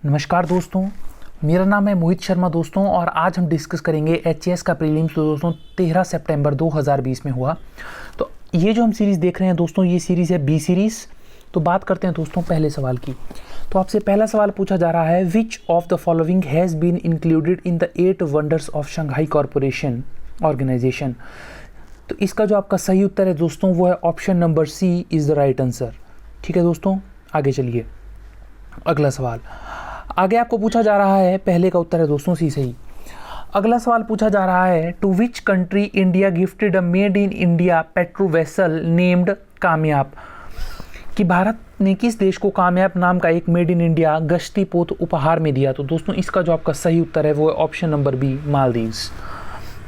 नमस्कार दोस्तों, मेरा नाम है मोहित शर्मा दोस्तों और आज हम डिस्कस करेंगे एचएएस का प्रीलिम्स तो दोस्तों 13 सितंबर 2020 में हुआ। तो ये जो हम सीरीज़ देख रहे हैं दोस्तों, ये सीरीज़ है बी सीरीज़। तो बात करते हैं दोस्तों पहले सवाल की। तो आपसे पहला सवाल पूछा जा रहा है, which of the following has been included in the 8 wonders of Shanghai corporation organisation. तो इसका जो आपका सही उत्तर है दोस्तों वो है option number C is the right answer. ठीक है दोस्तों, आगे चलिए। अगला सवाल आगे आपको पूछा जा रहा है, पहले का उत्तर है दोस्तों सी सही। अगला सवाल पूछा जा रहा है, to which country India gifted a made in India petro vessel named Kamyab. कि भारत ने किस देश को कामयाब नाम का एक मेड इन इंडिया गश्ती पोत उपहार में दिया। तो दोस्तों इसका जो आपका सही उत्तर है वो है ऑप्शन नंबर बी मालदीव्स।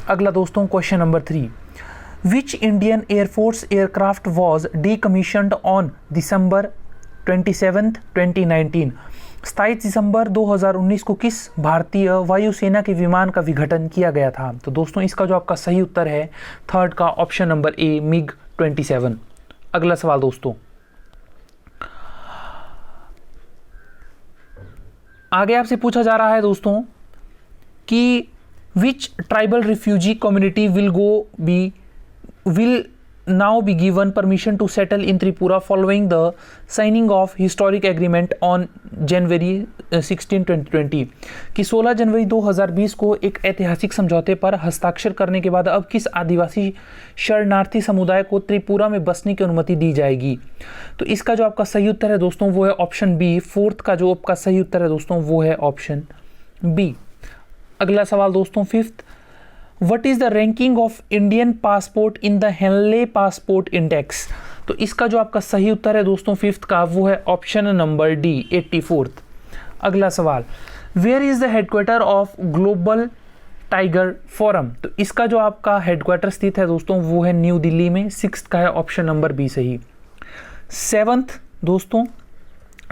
अगला दोस्तों question number 3, which Indian Air Force aircraft was decommissioned on December 27, 2019। 27 दिसंबर 2019 को किस भारतीय वायुसेना के विमान का विघटन किया गया था। तो दोस्तों इसका जो आपका सही उत्तर है थर्ड का ऑप्शन नंबर ए मिग 27। अगला सवाल दोस्तों, आगे आपसे पूछा जा रहा है दोस्तों कि which tribal refugee community will now be given permission to settle in Tripura following the signing of historic agreement on January 16, 2020। कि 16 जनवरी 2020 को एक ऐतिहासिक समझौते पर हस्ताक्षर करने के बाद अब किस आदिवासी शरणार्थी समुदाय को त्रिपुरा में बसने की अनुमति दी जाएगी। तो इसका जो आपका सही उत्तर है दोस्तों वो है ऑप्शन बी। फोर्थ का जो आपका सही उत्तर है दोस्तों वो है ऑप्शन बी। अगला सवाल दोस्तों fifth, What is the ranking of Indian passport in the Henley Passport Index। तो इसका जो आपका सही उत्तर है दोस्तों फिफ्थ का वो है ऑप्शन नंबर डी 84th। अगला सवाल, where is the headquarter of global tiger forum. तो इसका जो आपका हेडक्वार्टर स्थित है दोस्तों वो है न्यू दिल्ली में। सिक्स्थ का है ऑप्शन नंबर बी सही। सेवंथ दोस्तों,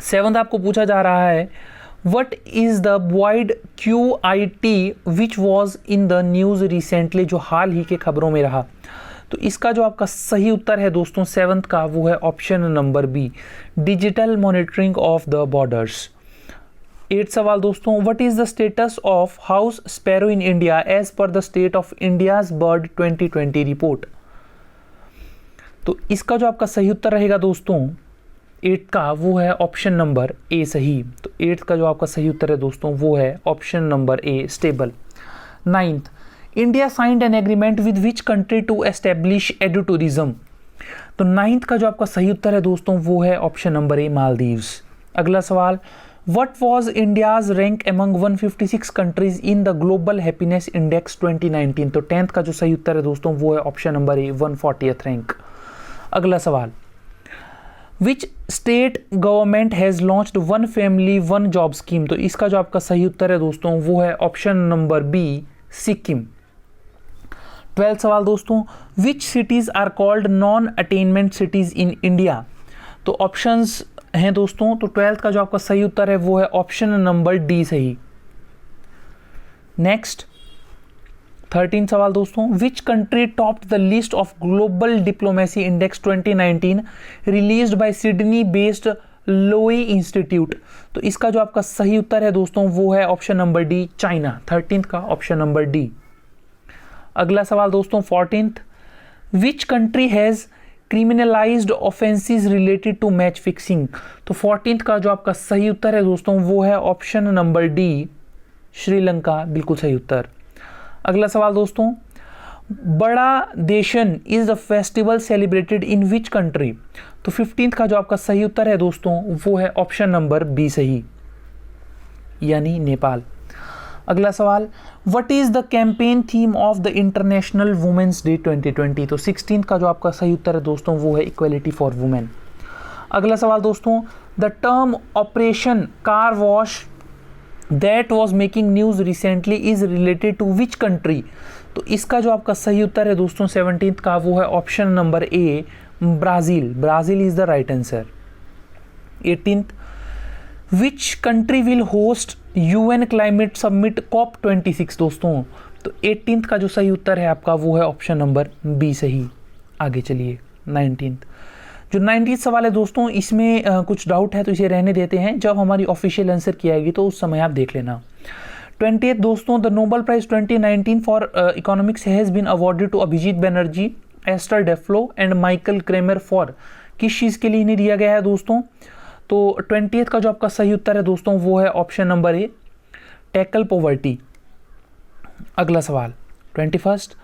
सेवंथ आपको पूछा जा रहा है, What is the wide QIT which was in the news recently, जो हाल ही के खबरों में रहा। तो इसका जो आपका सही उत्तर है दोस्तों सेवंथ का वो है option number B digital monitoring of the borders. Eight सवाल दोस्तों, what is the status of house sparrow in India as per the state of India's bird 2020 report. तो इसका जो आपका सही उत्तर रहेगा दोस्तों एट का वो है ऑप्शन नंबर ए सही। तो एट्थ का जो आपका सही उत्तर है दोस्तों वो है option number A stable. Ninth, India signed an agreement with which country to establish edu tourism. तो नाइन्थ का जो आपका सही उत्तर है दोस्तों वो है ऑप्शन नंबर ए मालदीव्स। अगला सवाल, what was India's rank among 156 countries in the global happiness index 2019। तो टेंथ का जो सही उत्तर है दोस्तों वो है ऑप्शन नंबर ए 140th रैंक। अगला सवाल, which state government has launched one family one job scheme. तो इसका जो आपका सही उत्तर है दोस्तों वो है option number B Sikkim. 12th सवाल दोस्तों, which cities are called non attainment cities in India. तो ऑप्शंस हैं दोस्तों, तो 12th का जो आपका सही उत्तर है वो है ऑप्शन नंबर डी सही। नेक्स्ट 13 सवाल दोस्तों, which country topped the list of global diplomacy index 2019 released by Sydney based लोई इंस्टीट्यूट। तो इसका जो आपका सही उत्तर है दोस्तों वो है option number D China. 13th का ऑप्शन नंबर डी। अगला सवाल दोस्तों 14th, which country has criminalised offences related to match fixing. तो 14th का जो आपका सही उत्तर है दोस्तों वो है ऑप्शन नंबर डी श्रीलंका, बिल्कुल सही उत्तर। अगला सवाल दोस्तों, बड़ा देशन is the festival celebrated in which country. तो 15th का जो आपका सही उत्तर है दोस्तों वो है ऑप्शन नंबर बी सही, यानी नेपाल। अगला सवाल, what is the campaign theme of the international women's day 2020। तो 16th का जो आपका सही उत्तर है दोस्तों वो है इक्वलिटी फॉर वुमेन। अगला सवाल दोस्तों, the term operation car wash that was making news recently is related to which country. तो इसका जो आपका सही उत्तर है दोस्तों 17th का वो है option number A Brazil. Brazil is the right answer. 18th, which country will host UN climate summit COP26। दोस्तों तो 18th का जो सही उत्तर है आपका वो है ऑप्शन नंबर बी सही। आगे चलिए 19th, जो 90 सवाल है दोस्तों, इसमें कुछ डाउट है तो इसे रहने देते हैं, जब हमारी ऑफिशियल आंसर की आएगी तो उस समय आप देख लेना। 20th दोस्तों, the Nobel prize 2019 for economics has been awarded to Abhijit Banerjee, Esther Duflo and Michael Kremer for, किस चीज़ के लिए इन्हें दिया गया है दोस्तों? तो 20th का जो आपका सही उत्तर है दोस्तों वो है ऑप्शन नंबर ए, टैकल पॉवर्टी। अगला सवाल 21st,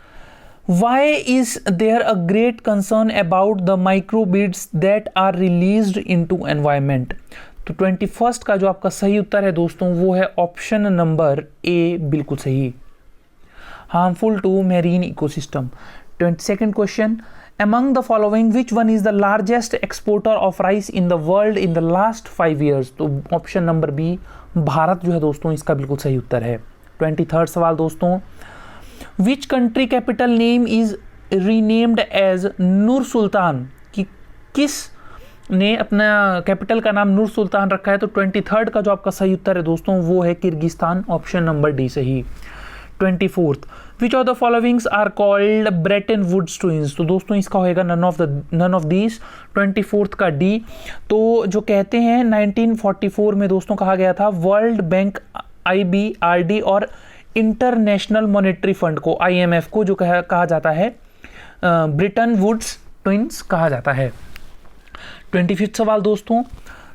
Why is there a great concern about the microbeads that are released into environment? तो 21st का जो आपका सही उत्तर है दोस्तों वो है ऑप्शन नंबर ए, बिल्कुल सही, harmful to marine ecosystem. 22nd question, among the following which one is the largest exporter of rice in the world in the last 5 years? तो ऑप्शन नंबर बी, भारत जो है दोस्तों इसका बिल्कुल सही उत्तर है। 23rd सवाल दोस्तों, Which country capital name is renamed as नूर सुल्तान, कि किस ने अपना कैपिटल का नाम नूर सुल्तान रखा है? तो 23rd का जो आपका सही उत्तर है दोस्तों वो है किर्गिस्तान, ऑप्शन नंबर डी सही। 24th, Which of the followings are called Bretton Woods twins? तो दोस्तों इसका होएगा none of these। 24th का डी। तो जो कहते हैं 1944 में दोस्तों कहा गया था, वर्ल्ड बैंक, IBRD और इंटरनेशनल मॉनेटरी फंड को, IMF को जो कहा जाता है ब्रिटन वुड्स ट्विंस कहा जाता है। 25th सवाल दोस्तों,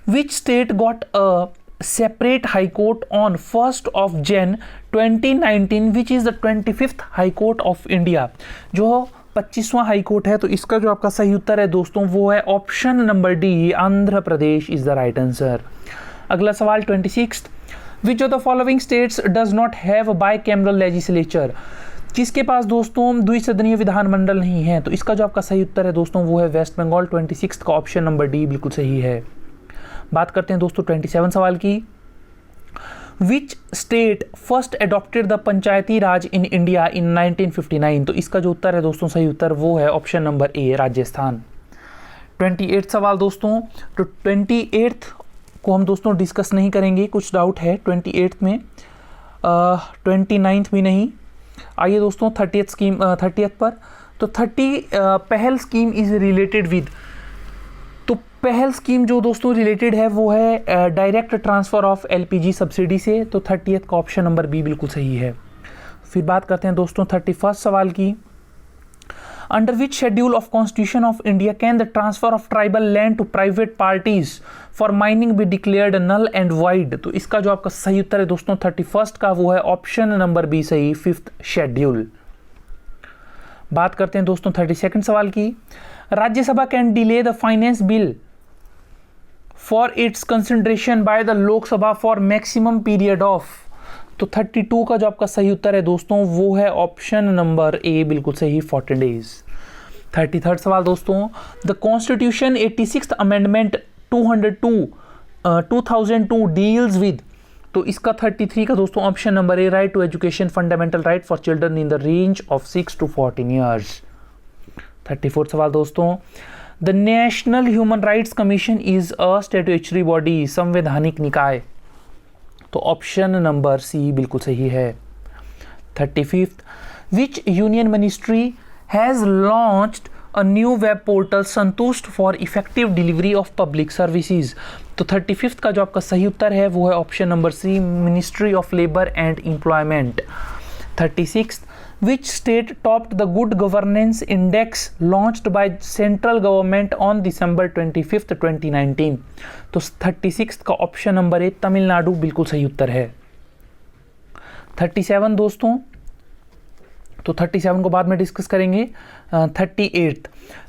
which state got a separate high court on 1st of Jan 2019 which is the 25th high court of India? जो 25वां हाई कोर्ट है, तो इसका जो आपका सही उत्तर है दोस्तों वो है option number D, Andhra Pradesh is the right answer. अगला सवाल 26th, Which of the following states does not have bicameral legislature? जिसके पास दोस्तों द्विसदनीय विधानमंडल नहीं है? तो इसका जो आपका सही उत्तर है दोस्तों वो है वेस्ट बंगाल। 26th का ऑप्शन नंबर डी बिल्कुल सही है। बात करते हैं दोस्तों 27 सवाल की। Which state first adopted the Panchayati Raj in India in 1959? तो इसका जो उत्तर है दोस्तों सही उत्तर वो है ऑप्शन नंबर ए, राजस्थान। 28 सवाल दोस्तों, तो 28th को हम दोस्तों डिस्कस नहीं करेंगे, कुछ डाउट है 28th में, 29th भी नहीं। आइए दोस्तों 30th पर, तो 30 पहल स्कीम इज रिलेटेड विद, तो पहल स्कीम जो दोस्तों रिलेटेड है वो है direct transfer of LPG subsidy से, तो 30th का ऑप्शन नंबर बी बिल्कुल सही है। फिर बात करते हैं दोस्तों 31st सवाल की। Under which schedule of Constitution of India can the transfer of tribal land to private parties for mining be declared null and void? तो इसका जो आपका सही उत्तर है दोस्तों 31st का वो है ऑप्शन नंबर बी सही, 5th शेड्यूल। बात करते हैं दोस्तों 32nd सवाल की। Rajya Sabha can delay the finance bill for its consideration by the Lok Sabha for maximum period of, तो 32 का जो आपका सही उत्तर है दोस्तों वो है ऑप्शन नंबर ए, बिल्कुल सही, 40 डेज। 33rd सवाल दोस्तों, the constitution 86th amendment 2002 deals with, तो इसका 33 का दोस्तों option number A, right to education, fundamental right for children in the range of 6 to 14 years. 34th सवाल दोस्तों, the national human rights commission is a statutory body, संवैधानिक निकाय, तो option number सी बिल्कुल सही है। 35th, which union ministry has launched a new web portal Santusht for effective delivery of public services, तो 35th का जो आपका सही उत्तर है वो है option number C, ministry of labour and employment. 36th, which state topped the good governance index launched by central government on December 25th 2019? तो 36th का ऑप्शन नंबर ए, तमिलनाडु बिल्कुल सही उत्तर है। 37 दोस्तों, तो 37 को बाद में डिस्कस करेंगे। 38th,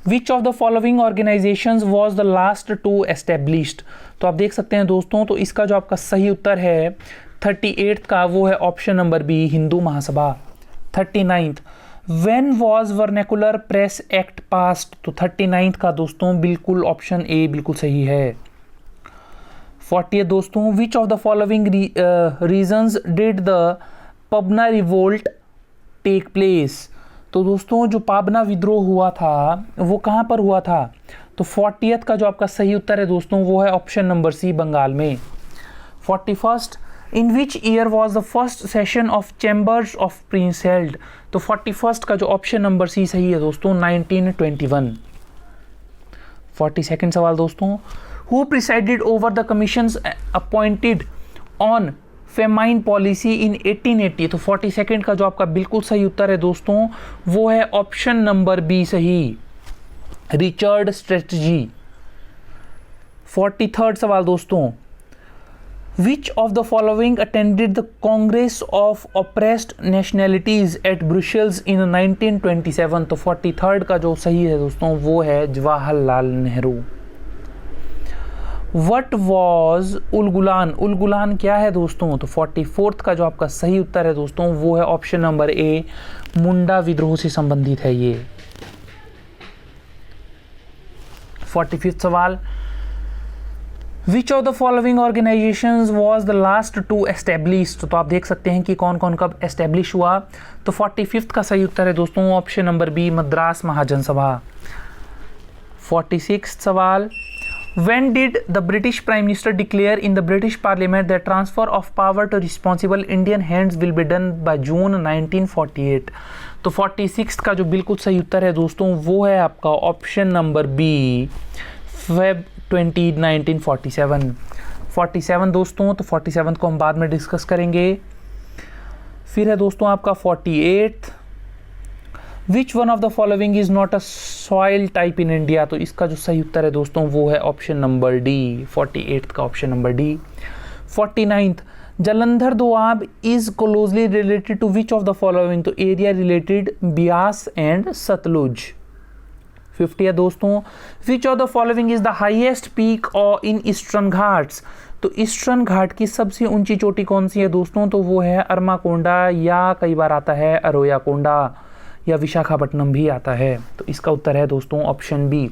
which of the following organizations was the last to established? तो आप देख सकते हैं दोस्तों, तो इसका जो आपका सही उत्तर है 38th का वो है option number B, Hindu Mahasabha. 39th, when was vernacular press act passed? तो 39th का दोस्तों बिल्कुल ऑप्शन ए बिल्कुल सही है। 40th दोस्तों, which of the following reasons did the Pabna revolt take place? तो दोस्तों जो पाबना विद्रोह हुआ था वो कहाँ पर हुआ था? तो 40th का जो आपका सही उत्तर है दोस्तों वो है ऑप्शन नंबर सी, बंगाल में। 41st, in which year was the first session of chambers of Prince held? तो 41st का जो ऑप्शन नंबर सी सही है दोस्तों, 1921। 42nd सवाल दोस्तों, who presided over the commissions appointed on famine policy in 1880। तो 42nd का जो आपका बिल्कुल सही उत्तर है दोस्तों वो है ऑप्शन नंबर बी सही, रिचर्ड स्ट्रेटजी। 43rd सवाल दोस्तों, which of the following attended the Congress of oppressed nationalities at Brussels in 1927। तो 43rd का जो सही है दोस्तों वो है जवाहरलाल नेहरू। वट वॉज उलगुलान, उलगुलान क्या है दोस्तों? तो 44th का जो आपका सही उत्तर है दोस्तों वो है ऑप्शन नंबर ए, मुंडा विद्रोह से संबंधित है ये। 45th सवाल, which of the following organisations was the last to established. तो आप देख सकते हैं कि कौन कौन कब एस्टेब्लिश हुआ। तो 45th का सही उत्तर है दोस्तों ऑप्शन नंबर बी, मद्रास महाजन सभा। 46th सवाल, when did the British Prime Minister declare in the British Parliament that transfer of power to responsible Indian hands will be done by June 1948। तो 46th का जो बिल्कुल सही उत्तर है दोस्तों वो है आपका ऑप्शन नंबर बी, Feb 20, 1947। 47 दोस्तों, तो 47 को हम बाद में डिस्कस करेंगे। फिर है दोस्तों आपका 48th, which one of the following is not a soil type in India. तो इसका जो सही उत्तर है दोस्तों वो है ऑप्शन नंबर डी, 48th का option number D. 49th, Jalandhar Doab is closely related to which of the following. तो area related Beas and Sutlej. 50 है दोस्तों, which of the following is the highest peak in Eastern Ghats. तो ईस्टर्न घाट की सबसे ऊंची चोटी कौन सी है दोस्तों? तो वो है अरमाकोंडा, या कई बार आता है अरोया कोंडा, या विशाखापट्टनम भी आता है। तो इसका उत्तर है दोस्तों option B.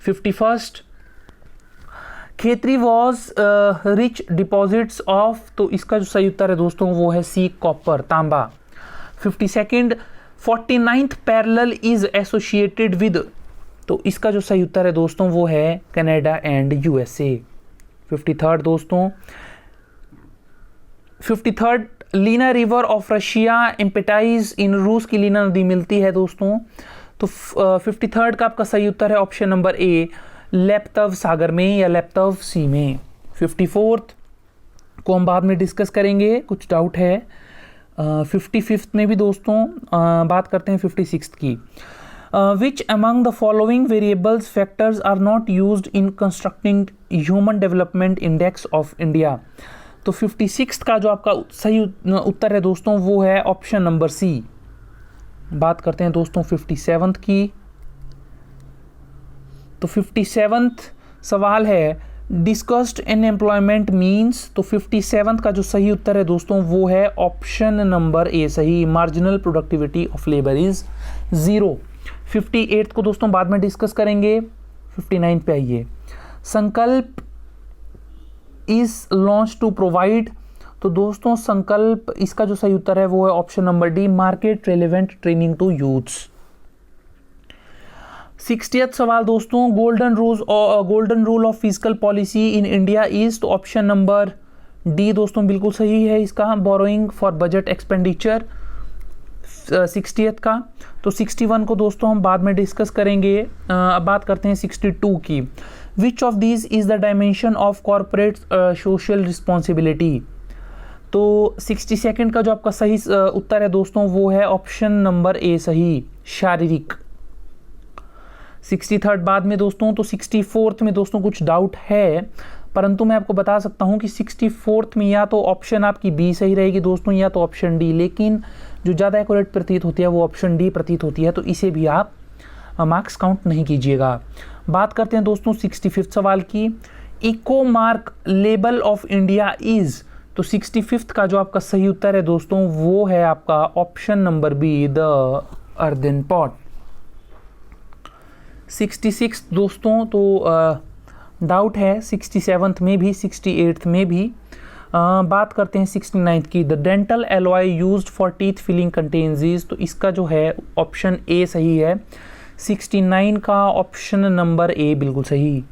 51st, Khetri was rich deposits of. तो इसका जो सही उत्तर है दोस्तों वो है सी, कॉपर, तांबा। 52nd, 49th parallel is associated with. तो इसका जो सही उत्तर है दोस्तों वो है कनाडा एंड यूएसए। 53rd दोस्तों, 53rd, Lena river of Russia empties in, रूस की लीना नदी मिलती है दोस्तों। तो 53rd का आपका सही उत्तर है ऑप्शन नंबर ए, लेप्तव सागर में या लेप्तव सी में। 54th को हम बाद में डिस्कस करेंगे, कुछ डाउट है। 55th में भी दोस्तों बात करते हैं 56th की। Which among the following variables factors are not used in constructing human development index of India. तो 56th का जो आपका सही उत्तर है दोस्तों वो है ऑप्शन नंबर सी। बात करते हैं दोस्तों 57th की। तो 57th सवाल है, डिस्कस्ड अनएम्प्लॉयमेंट मीन्स। तो 57th का जो सही उत्तर है दोस्तों वो है ऑप्शन नंबर ए सही, marginal productivity of labour is 0। 58th को दोस्तों बाद में डिस्कस करेंगे। 59 पे आइए, संकल्प इज लॉन्च टू प्रोवाइड। तो दोस्तों संकल्प, इसका जो सही उत्तर है वो है option number D, market relevant training to youths. 60th सवाल दोस्तों, golden rule of physical policy in India is. तो ऑप्शन नंबर डी दोस्तों बिल्कुल सही है इसका, borrowing for budget expenditure. 60th का। तो 61 को दोस्तों हम बाद में डिस्कस करेंगे। अब बात करते हैं 62 की। Which of these is the dimension of corporate social responsibility. तो 62nd का जो आपका सही उत्तर है दोस्तों वो है ऑप्शन नंबर ए सही, शारीरिक। 63rd बाद में दोस्तों। तो 64th में दोस्तों कुछ डाउट है, परंतु मैं आपको बता सकता हूं कि 64th में या तो ऑप्शन आपकी बी सही रहेगी दोस्तों, या तो ऑप्शन डी, लेकिन जो ज़्यादा एक्यूरेट प्रतीत होती है वो ऑप्शन डी प्रतीत होती है, तो इसे भी आप मार्क्स काउंट नहीं कीजिएगा। बात करते हैं दोस्तों 65th सवाल की। Eco mark label of India is. तो 65th का जो आपका सही उत्तर है दोस्तों वो है आपका option number B, the earthen pot. 66 दोस्तों तो डाउट है 67th में भी, 68th में भी। बात करते हैं 69th की। The dental alloy used for teeth filling contains is. तो इसका जो है ऑप्शन ए सही है। 69 का ऑप्शन नंबर ए बिल्कुल सही।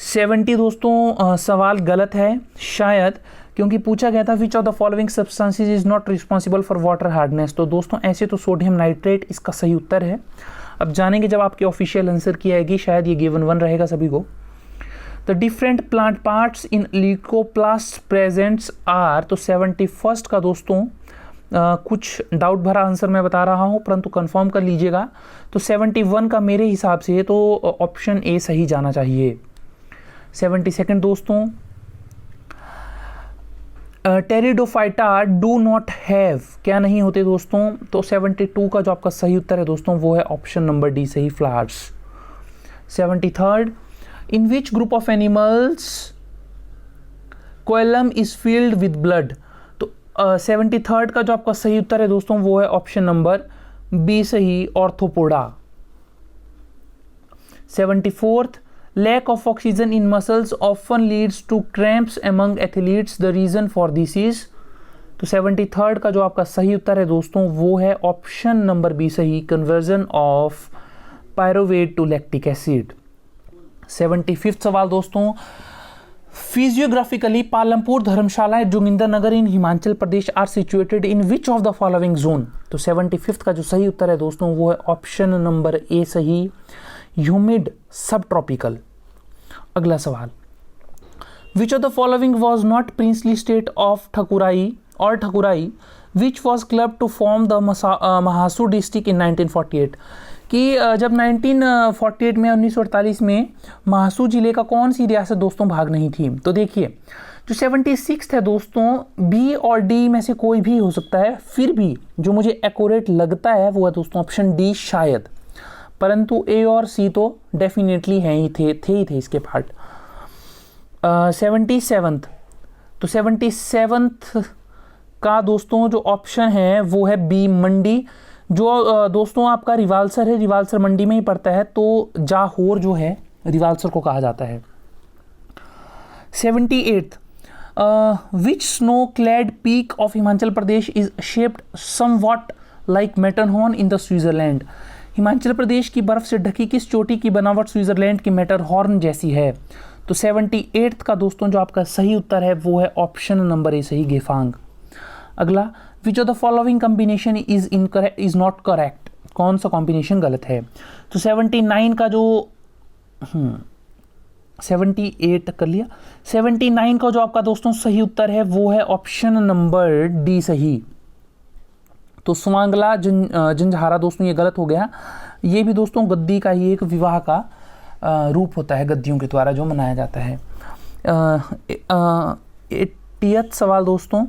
70 दोस्तों सवाल गलत है शायद, क्योंकि पूछा गया था विच of the following substances is not responsible for water hardness. तो दोस्तों ऐसे तो सोडियम नाइट्रेट इसका सही उत्तर है। अब जानेंगे जब आपके ऑफिशियल आंसर की आएगी, शायद ये गिवन 1 रहेगा सभी को। The different plant parts in leucoplast presents are, तो 71 का दोस्तों कुछ डाउट भरा आंसर मैं बता रहा हूँ परंतु कंफर्म कर लीजिएगा। तो 71 का मेरे हिसाब से तो ऑप्शन ए सही जाना चाहिए। 72 दोस्तों, टेरिडोफाइटा डू नॉट हैव, क्या नहीं होते दोस्तों? तो 72 का जो आपका सही उत्तर है दोस्तों वो है ऑप्शन नंबर डी सही, flowers. 73, in which group of animals coelom is filled with blood, तो 73 का जो आपका सही उत्तर है दोस्तों वो है ऑप्शन नंबर बी सही, arthropoda. 74, lack of oxygen in muscles often leads to cramps among athletes, the reason for this is, तो 73 का जो आपका सही उत्तर है दोस्तों वो है ऑप्शन नंबर बी सही, conversion of pyruvate to lactic acid. 75 सवाल दोस्तों, physiographically Palampur, Dharamshala, Jogindernagar in Himachal Pradesh are situated in which of the following zone, तो 75 का जो सही उत्तर है दोस्तों वो है ऑप्शन नंबर ए सही, ह्यूमिड सब ट्रॉपिकल। अगला सवाल, which of the following was not princely state of Thakurai or Thakurai which was club to form the Mahasu district in 1948, कि जब 1948 में 1948 में महासू जिले का कौन सी रियासत दोस्तों भाग नहीं थी? तो देखिए जो 76 है दोस्तों, बी और डी में से कोई भी हो सकता है, फिर भी जो मुझे एक्यूरेट लगता है वो है दोस्तों ऑप्शन डी शायद, परंतु ए और सी तो डेफिनेटली हैं ही थे इसके पार्ट। 77, तो 77 का दोस्तों जो ऑप्शन है वो है बी, मंडी, जो दोस्तों आपका रिवाल्सर है, रिवाल्सर मंडी में ही पड़ता है, तो जाहोर जो है रिवाल्सर को कहा जाता है। 78, which snow clad peak of Himachal Pradesh is shaped somewhat like Matterhorn in the Switzerland, Himachal Pradesh की बर्फ से ढकी किस चोटी की बनावट स्विट्जरलैंड की मैटरहॉर्न जैसी है? तो 78 का दोस्तों जो आपका सही उत्तर है वो है ऑप्शन नंबर ए सही, गेफांग। अगला, विच of the following combination is not correct, कौन सा कॉम्बिनेशन गलत है? तो 79 का जो 78 कर लिया, 79 का जो आपका दोस्तों सही उत्तर है वो है ऑप्शन नंबर डी सही, तो सुमांगला जंझारा दोस्तों ये गलत हो गया। ये भी दोस्तों गद्दी का ही एक विवाह का रूप होता है, गद्दियों के द्वारा जो मनाया जाता है। 80 सवाल दोस्तों,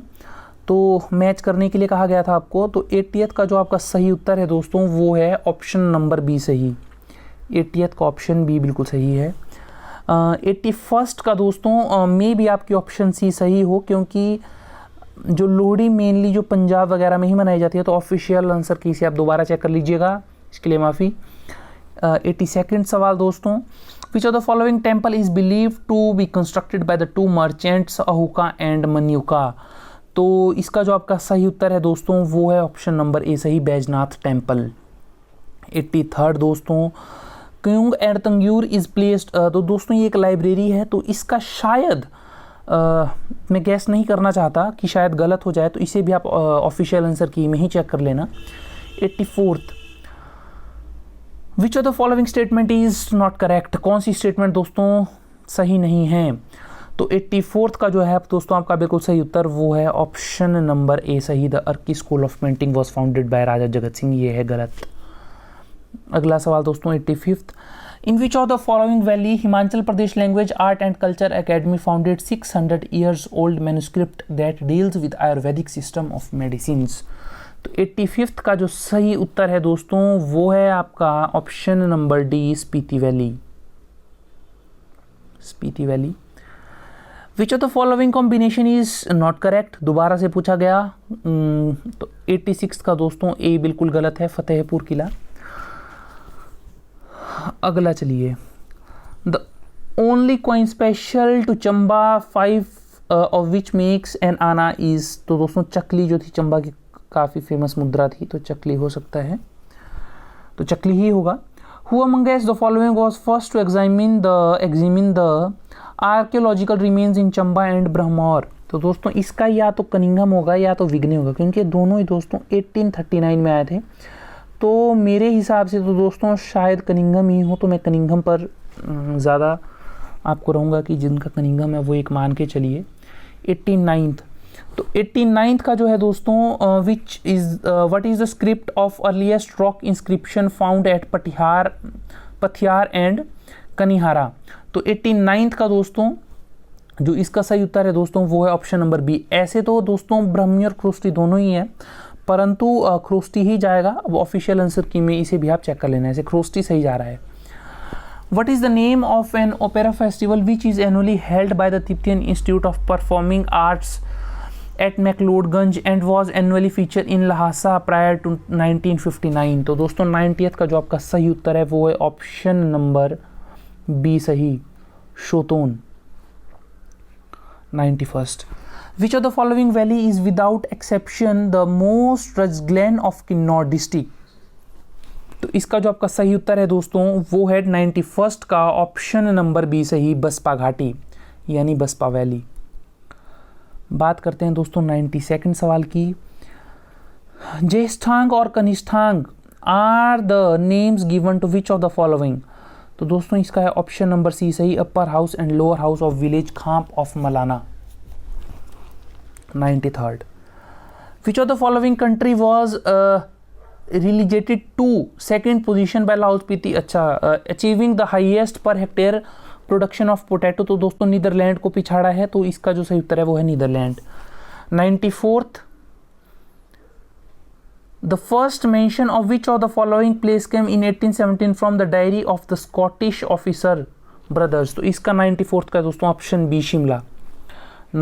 तो मैच करने के लिए कहा गया था आपको, तो 80 का जो आपका सही उत्तर है दोस्तों वो है ऑप्शन नंबर बी सही, 80 का ऑप्शन बी बिल्कुल सही है। 81 का दोस्तों मे भी आपकी ऑप्शन सी सही हो, क्योंकि जो लोहड़ी मेनली जो पंजाब वगैरह में ही मनाई जाती है, तो ऑफिशियल आंसर की से आप दोबारा चेक कर लीजिएगा, इसके लिए माफ़ी। 82 सवाल दोस्तों, which of the following temple is believe to be constructed by the two merchants Ahuka and Manyuka, तो इसका जो आपका सही उत्तर है दोस्तों वो है ऑप्शन नंबर ए सही, बैजनाथ टेम्पल। 83 दोस्तों, क्यूंग एंड तंग्यूर इज प्लेस्ड, तो दोस्तों ये एक लाइब्रेरी है, तो इसका शायद मैं गैस नहीं करना चाहता कि शायद गलत हो जाए, तो इसे भी आप ऑफिशियल आंसर की में ही चेक कर लेना। 84, विच of the following statement is not correct, कौन सी स्टेटमेंट दोस्तों सही नहीं है? तो 84 का जो है दोस्तों आपका बिल्कुल सही उत्तर वो है ऑप्शन नंबर ए सही, the Arki school of painting was founded by Raja Jagat Singh, ये है गलत। अगला सवाल दोस्तों 85, in which of the following valley Himachal Pradesh language art and culture academy founded 600 years old manuscript that deals with Ayurvedic system of medicines, तो 85 का जो सही उत्तर है दोस्तों वो है आपका option number D, Spiti valley, Spiti valley. Which of the following combination is not correct, दोबारा से पूछा गया, तो 86 का दोस्तों ए बिल्कुल गलत है, फतेहपुर किला। अगला चलिए, the only coin special to Chamba 5 of which makes an anna is, तो दोस्तों चकली जो थी चंबा की काफ़ी फेमस मुद्रा थी, तो चकली हो सकता है, तो चकली ही होगा। Who amongst the following was first to examine the archaeological remains in Chamba and Brahmaur, तो दोस्तों इसका या तो कनिंघम होगा या तो विघ्ने होगा, क्योंकि दोनों ही दोस्तों 1839 में आए थे। तो मेरे हिसाब से तो दोस्तों शायद कनिंघम ही हो, तो मैं कनिंघम पर ज़्यादा आपको रहूँगा कि जिनका कनिंघम है वो एक मान के चलिए। 89th, तो 89th का जो है दोस्तों which is what is the script of earliest rock inscription found at Pathiyar and Kanihara. तो 89th का दोस्तों जो इसका सही उत्तर है दोस्तों वो है ऑप्शन नंबर बी। ऐसे तो दोस्तों ब्रह्मी और ख्रोस्टी दोनों ही हैं, परंतु ख्रोस्टी ही जाएगा। अब ऑफिशियल आंसर की में इसे भी आप चेक कर लेना, ऐसे ख्रोस्टी सही जा रहा है। What is the name of an opera festival which is annually held by the Tibetan Institute of Performing Arts at McLeodganj and was annually featured in Lhasa prior to 1959? तो दोस्तों 90th का जो आपका सही उत्तर है वो है ऑप्शन नंबर बी सही, शोतोन। 91st, which of the following valley is without exception the most rugged glen of Kinnaur district? तो इसका जो आपका सही उत्तर है दोस्तों वो है 91st का ऑप्शन नंबर बी सही, बसपा घाटी यानी बसपा वैली। बात करते हैं दोस्तों 92nd सवाल की। ज्येष्ठांग और Kanishthang are the names given to which of the following? तो दोस्तों इसका है ऑप्शन नंबर सी सही, upper house and lower house of village Khamp of Malana. 93rd, which of the following country was relegated to second position by Laos Spiti achieving the highest per hectare production of potato? तो दोस्तों Netherlands को पिछाड़ा है, तो इसका जो सही उत्तर है वो है Netherlands. 94th, the first mention of which of the following place came in 1817 from the diary of the Scottish officer brothers? तो इसका 94th का दोस्तों option B Shimla.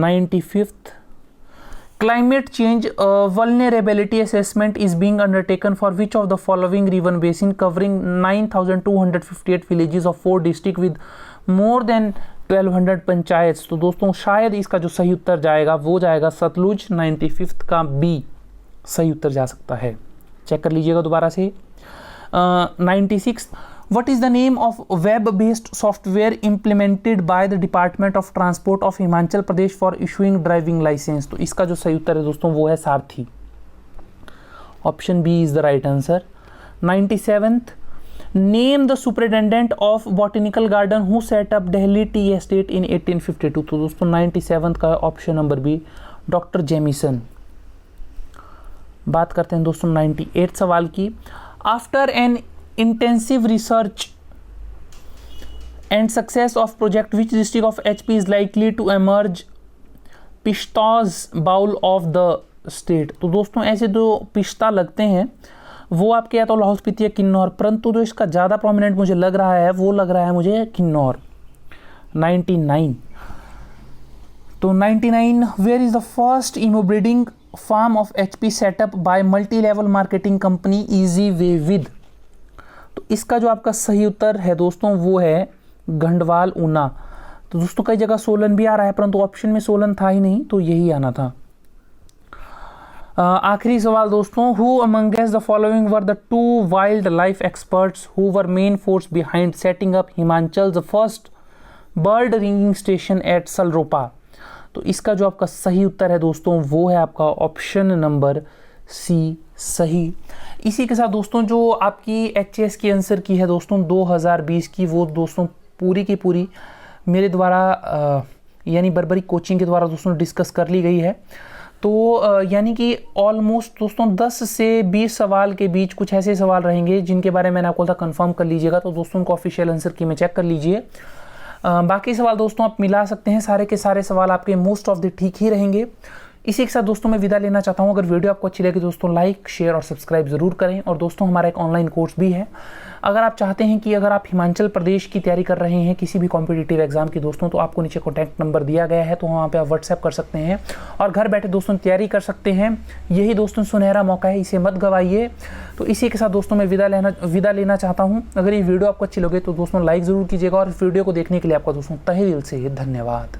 95th, climate change vulnerability assessment is being undertaken for which of the following river basin covering 9,258 villages of 4 districts with more than 1,200 panchayat? तो दोस्तों शायद इसका जो सही उत्तर जाएगा वो जाएगा सतलुज। 95th का बी सही उत्तर जा सकता है, चेक कर लीजिएगा दोबारा से। 96th, what is the name of web based software implemented by the Department of Transport of Himachal Pradesh for issuing driving license? तो इसका जो सही उत्तर है दोस्तों वो है Sarathi, option B is the right answer. 97th, name the superintendent of botanical garden who set up Delhi tea estate in 1852? तो दोस्तों 97th का option number B doctor Jamison. बात करते हैं दोस्तों 98 सवाल की। After an intensive research and success of project which district of HP is likely to emerge Pishta's bowl of the state? तो दोस्तों ऐसे जो पिश्ता लगते हैं वो आपके या तो लाहौल स्पीति या किन्नौर, परंतु जो इसका ज़्यादा प्रोमिनेंट मुझे लग रहा है वो लग रहा है मुझे किन्नौर। 99, तो 99, where is the first inbreeding farm of HP set up by multi level marketing company Easy Way With? तो इसका जो आपका सही उत्तर है दोस्तों वो है गंडवाल ऊना। तो दोस्तों कई जगह सोलन भी आ रहा है, परंतु ऑप्शन में सोलन था ही नहीं, तो यही आना था। आखिरी सवाल दोस्तों, who amongst the following were the 2 wild life experts who were main force behind setting up Himachal the first bird ringing station at Salaropa? तो इसका जो आपका सही उत्तर है दोस्तों वो है आपका ऑप्शन नंबर सी सही। इसी के साथ दोस्तों जो आपकी HAS की आंसर की है दोस्तों 2020 की, वो दोस्तों पूरी की पूरी मेरे द्वारा यानी बर्बरी कोचिंग के द्वारा दोस्तों डिस्कस कर ली गई है। तो यानी कि ऑलमोस्ट दोस्तों 10 से 20 सवाल के बीच कुछ ऐसे सवाल रहेंगे जिनके बारे में मैंने आपको बोला कंफर्म कर लीजिएगा, तो दोस्तों उनको ऑफिशियल आंसर की में चेक कर लीजिए। बाकी सवाल दोस्तों आप मिला सकते हैं, सारे के सारे सवाल आपके मोस्ट ऑफ द ठीक ही रहेंगे। इसी के साथ दोस्तों मैं विदा लेना चाहता हूं। अगर वीडियो आपको अच्छी लगी दोस्तों लाइक शेयर और सब्सक्राइब जरूर करें। और दोस्तों हमारा एक ऑनलाइन कोर्स भी है, अगर आप चाहते हैं कि अगर आप हिमाचल प्रदेश की तैयारी कर रहे हैं किसी भी कॉम्पिटिटिव एग्जाम की दोस्तों, तो आपको नीचे कॉन्टैक्ट नंबर दिया गया है, तो वहाँ पे आप व्हाट्सएप कर सकते हैं और घर बैठे दोस्तों तैयारी कर सकते हैं। यही दोस्तों सुनहरा मौका है, इसे मत गवाइए। तो इसी के साथ दोस्तों मैं विदा लेना चाहता हूँ। अगर ये वीडियो आपको अच्छी लगे तो दोस्तों लाइक ज़रूर कीजिएगा और इस वीडियो को देखने के लिए आपका दोस्तों तहे दिल से धन्यवाद।